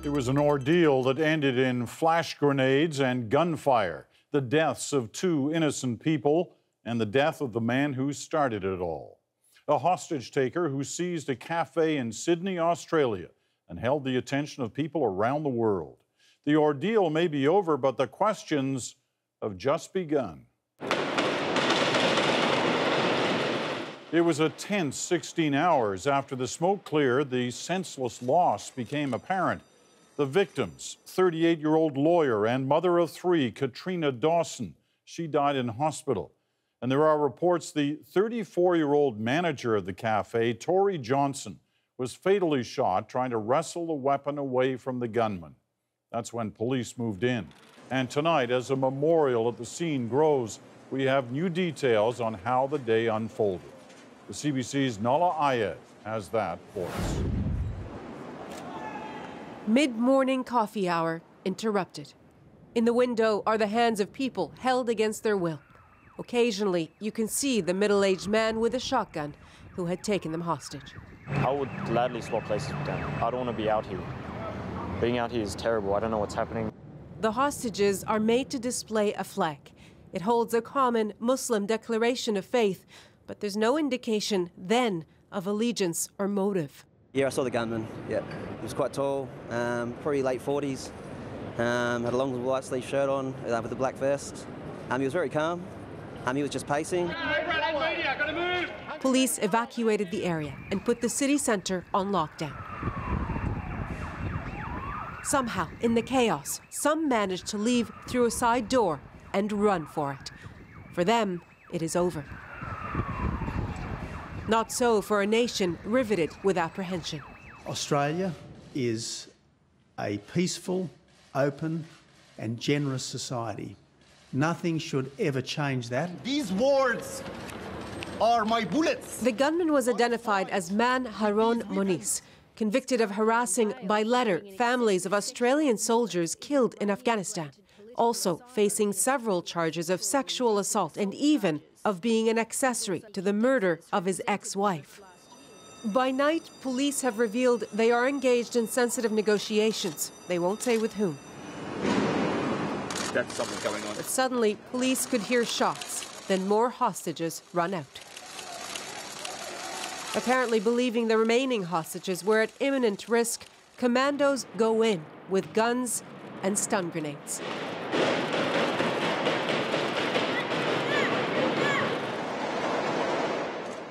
It was an ordeal that ended in flash grenades and gunfire, the deaths of 2 innocent people, and the death of the man who started it all. A hostage taker who seized a cafe in Sydney, Australia, and held the attention of people around the world. The ordeal may be over, but the questions have just begun. It was a tense 16 hours after the smoke cleared, the senseless loss became apparent. The victims, 38-year-old lawyer and mother of 3, Katrina Dawson. She died in hospital. And there are reports the 34-year-old manager of the cafe, Tori Johnson, was fatally shot trying to wrestle the weapon away from the gunman. That's when police moved in. And tonight, as a memorial at the scene grows, we have new details on how the day unfolded. The CBC's Nala Ayed has that for us. Mid-morning coffee hour interrupted. In the window are the hands of people held against their will. Occasionally, you can see the middle-aged man with a shotgun who had taken them hostage. I would gladly swap places with them. I don't want to be out here. Being out here is terrible. I don't know what's happening. The hostages are made to display a flag. It holds a common Muslim declaration of faith, but there's no indication then of allegiance or motive. Yeah, I saw the gunman. Yeah, he was quite tall, probably late 40s. Had a long white sleeve shirt on with a black vest. He was very calm. He was just pacing. Police evacuated the area and put the city centre on lockdown. Somehow, in the chaos, some managed to leave through a side door and run for it. For them, it is over. Not so for a nation riveted with apprehension. Australia is a peaceful, open and generous society. Nothing should ever change that. These words are my bullets. The gunman was identified as Man Haron Moniz, convicted of harassing by letter families of Australian soldiers killed in Afghanistan, also facing several charges of sexual assault and even of being an accessory to the murder of his ex-wife. By night, police have revealed they are engaged in sensitive negotiations. They won't say with whom. That's something going on. But suddenly, police could hear shots. Then more hostages run out. Apparently believing the remaining hostages were at imminent risk, commandos go in with guns and stun grenades.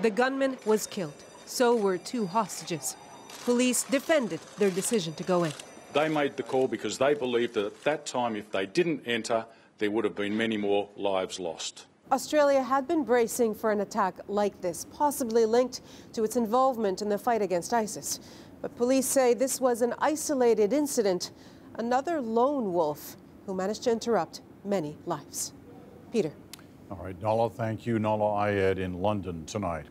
The gunman was killed. So were 2 hostages. Police defended their decision to go in. They made the call because they believed that at that time, if they didn't enter, there would have been many more lives lost. Australia had been bracing for an attack like this, possibly linked to its involvement in the fight against ISIS. But police say this was an isolated incident, another lone wolf who managed to interrupt many lives. Peter. All right, Nala, thank you. Nala Ayed in London tonight.